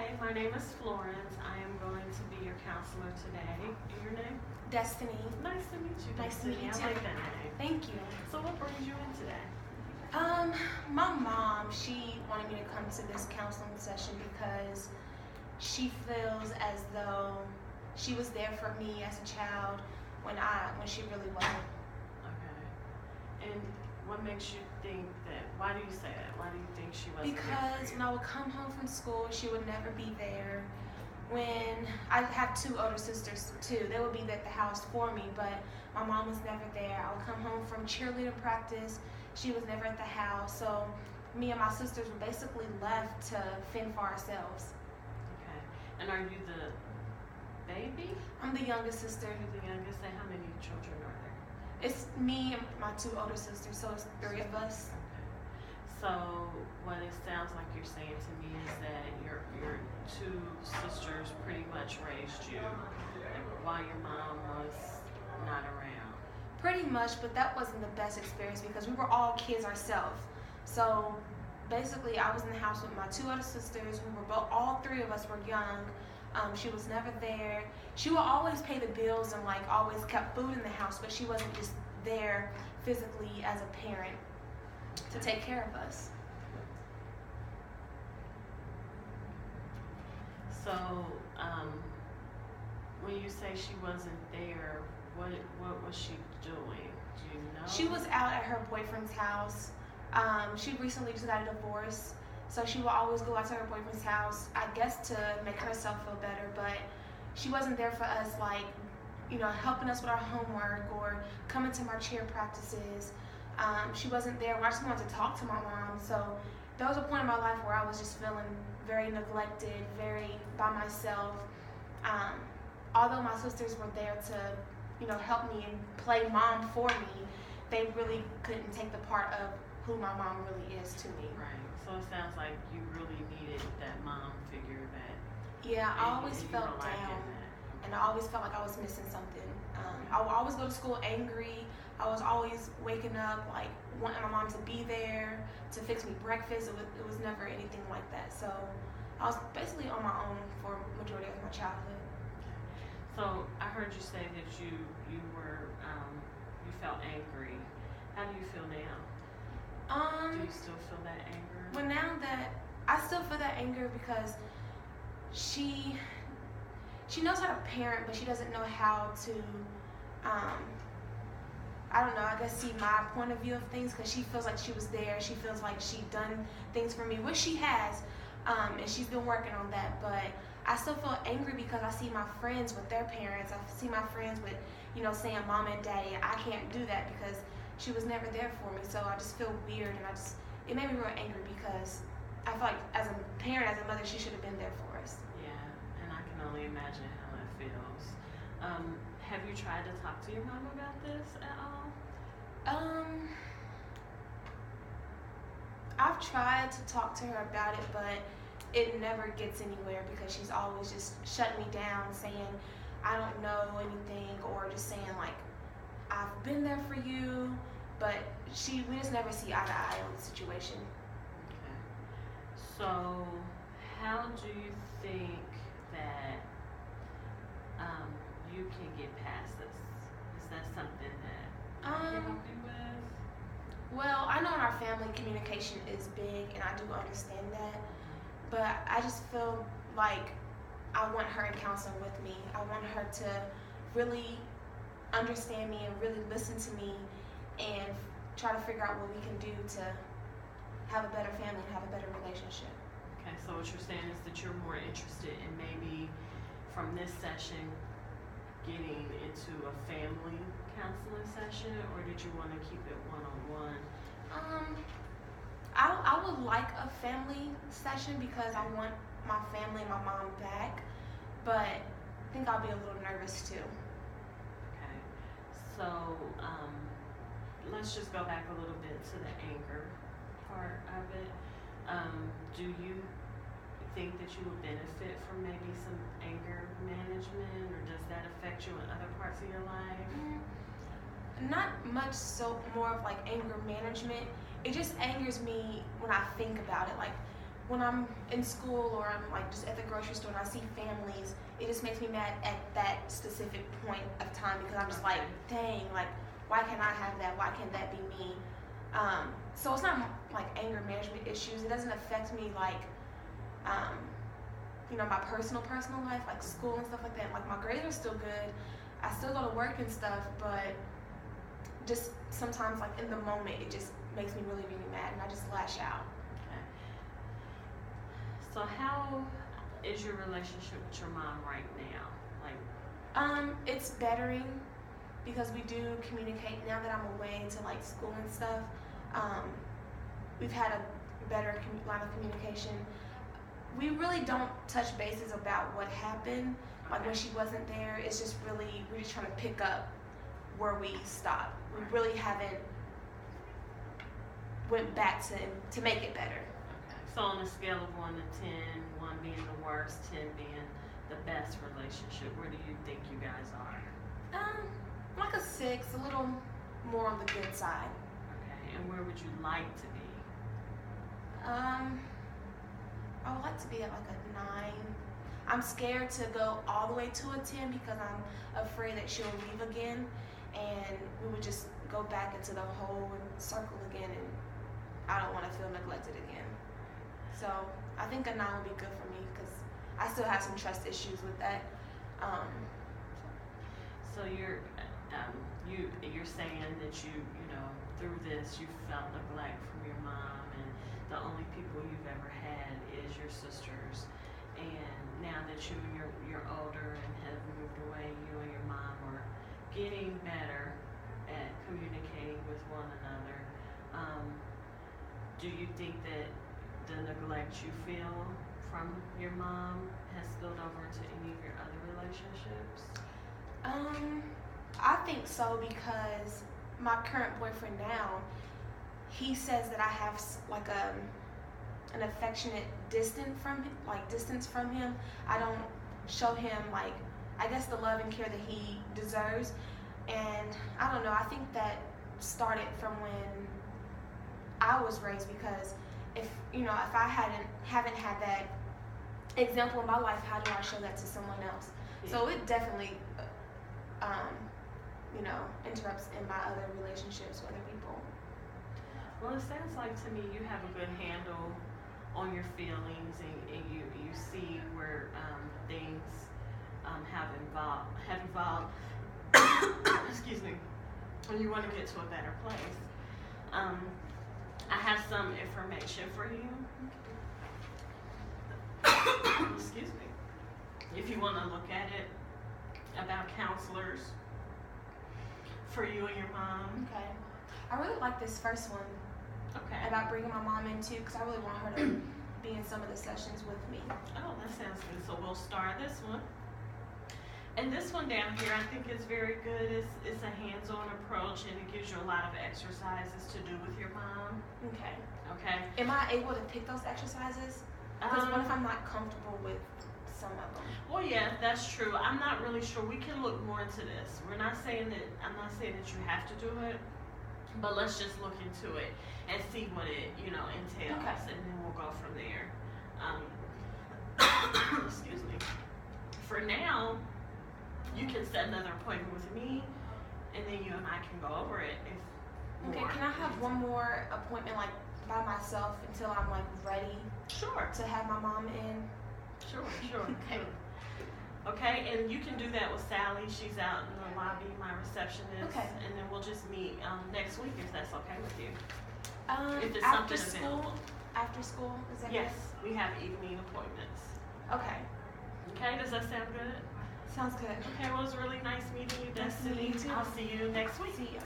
Hi, my name is Florence. I am going to be your counselor today. Your name? Destinee. Nice to meet you. Nice to meet you I too. like that name. Thank you. So what brings you in today? My mom, she wanted me to come to this counseling session because she feels as though she was there for me as a child when she really wasn't. Okay. And what makes you think that? Why do you say that? Why do you think she wasn't there Because for you? when I would come home from school, she would never be there. When I have two older sisters too, they would be at the house for me, but my mom was never there. I would come home from cheerleading practice, she was never at the house, so me and my sisters were basically left to fend for ourselves. Okay. And are you the baby? I'm the youngest sister. You're the youngest. And how many children are there? It's me and my two older sisters, so it's three of us. So what it sounds like you're saying to me is that your two sisters pretty much raised you while your mom was not around. Pretty much, but that wasn't the best experience because we were all kids ourselves. So basically, I was in the house with my two other sisters. We were all three of us were young. She was never there. She would always pay the bills and always kept food in the house, but she wasn't just there physically as a parent to take care of us. So when you say she wasn't there, what was she doing? Do you know? She was out at her boyfriend's house. She recently just got a divorce, so she would always go out to her boyfriend's house, I guess to make herself feel better, but she wasn't there for us, helping us with our homework or coming to my cheer practices. She wasn't there. I just wanted to talk to my mom, so there was a point in my life where I was just feeling very neglected, very by myself. Although my sisters were there to, help me and play mom for me, they really couldn't take the part of who my mom really is to me. Right. So it sounds like you really needed that mom figure that. Yeah, I always you felt were lacking down, that. and I always felt like I was missing something. I would always go to school angry. I was always waking up wanting my mom to be there to fix me breakfast. It was never anything like that. So I was basically on my own for majority of my childhood. So I heard you say that you were you felt angry. How do you feel now? Do you still feel that anger? Well, now that I still feel that anger because she knows how to parent, but she doesn't know how to I don't know, I guess see my point of view of things because she feels like she was there. She feels like she done things for me, which she has, and she's been working on that. But I still feel angry because I see my friends with their parents. I see my friends with, saying mom and daddy. I can't do that because she was never there for me. So I just feel weird, and it made me real angry because I feel like as a parent, as a mother, she should have been there for us. Yeah, and I can only imagine how it feels. Have you tried to talk to your mom about this at all? I've tried to talk to her about it, but it never gets anywhere because she's always just shutting me down, saying I don't know anything, or just saying I've been there for you, but we just never see eye to eye on the situation. Okay. So how do you think that you can get past this? Is that something that I can help you with? Well, I know in our family communication is big, and I do understand that, but I just feel like I want her in counseling with me. I want her to really understand me and really listen to me and try to figure out what we can do to have a better family and have a better relationship. Okay, so what you're saying is that you're more interested in maybe from this session getting into a family counseling session, or did you want to keep it one-on-one? I would like a family session because I want my family and my mom back, but I think I'll be a little nervous too. Okay, so let's just go back a little bit to the anger part of it. Do you think that you would benefit from maybe some anger management, or does that affect you in other parts of your life? Not much, so more of anger management. It just angers me when I think about it. when I'm in school or I'm like just at the grocery store and I see families, it just makes me mad at that specific point of time because I'm just like, dang, like why can't I have that? Why can't that be me? So it's not like anger management issues. It doesn't affect me like, my personal life, like school and stuff like that. Like my grades are still good. I still go to work and stuff, but just sometimes like in the moment, it just makes me really, really mad and I just lash out. Okay. So how is your relationship with your mom right now? It's bettering because we do communicate now that I'm away to like school and stuff. We've had a better line of communication. We really don't touch bases about what happened, like when she wasn't there. It's just really, we're just trying to pick up where we stopped. We really haven't went back to make it better. Okay. So on a scale of 1 to 10, 1 being the worst, 10 being the best relationship, where do you think you guys are? Like a 6, a little more on the good side. Okay. And where would you like to be? I would like to be at like a 9. I'm scared to go all the way to a 10 because I'm afraid that she'll leave again and we would just go back into the hole and circle again, and I don't want to feel neglected again. So I think a 9 would be good for me because I still have some trust issues with that. So you're saying that through this you felt neglect from your mom, and the only people you've ever had is your sisters, and now that you're older and have moved away, you and your mom are getting better at communicating with one another. Do you think that the neglect you feel from your mom has spilled over to any of your other relationships? I think so because my current boyfriend now, he says that I have like an affectionate distance from him. I don't show him like, I guess, the love and care that he deserves. And I don't know, I think that started from when I was raised, because if I haven't had that example in my life, how do I show that to someone else? Yeah. So it definitely interrupts in my other relationships with other people. Well, it sounds like to me you have a good handle on your feelings, and you see where things have evolved. Excuse me. And you want to get to a better place. I have some information for you. Excuse me. If you want to look at it, about counselors for you and your mom. Okay. I really like this first one. Okay. About bringing my mom in too, because I really want her to be in some of the sessions with me. Oh, that sounds good. So we'll start this one. And this one down here, I think is very good. It's a hands-on approach, and it gives you a lot of exercises to do with your mom. Okay. Okay. Am I able to pick those exercises? Because what if I'm not comfortable with some of them? Well, yeah, that's true. I'm not really sure. We can look more into this. I'm not saying that you have to do it, but let's just look into it and see what it entails, okay. And then we'll go from there. Excuse me. For now, you can set another appointment with me, and then you and I can go over it. Okay. Can I have one more appointment, like by myself, until I'm like ready? Sure. To have my mom in. Sure. Okay. Okay, and you can do that with Sally. She's out in the lobby, my receptionist. Okay. And then we'll just meet next week if that's okay with you. If there's something available. After school? Is that yes, good? We have evening appointments. Okay. Okay, does that sound good? Sounds good. Okay, well, it was really nice meeting you, Destiny. Nice to meet you too. I'll see you next week. See you.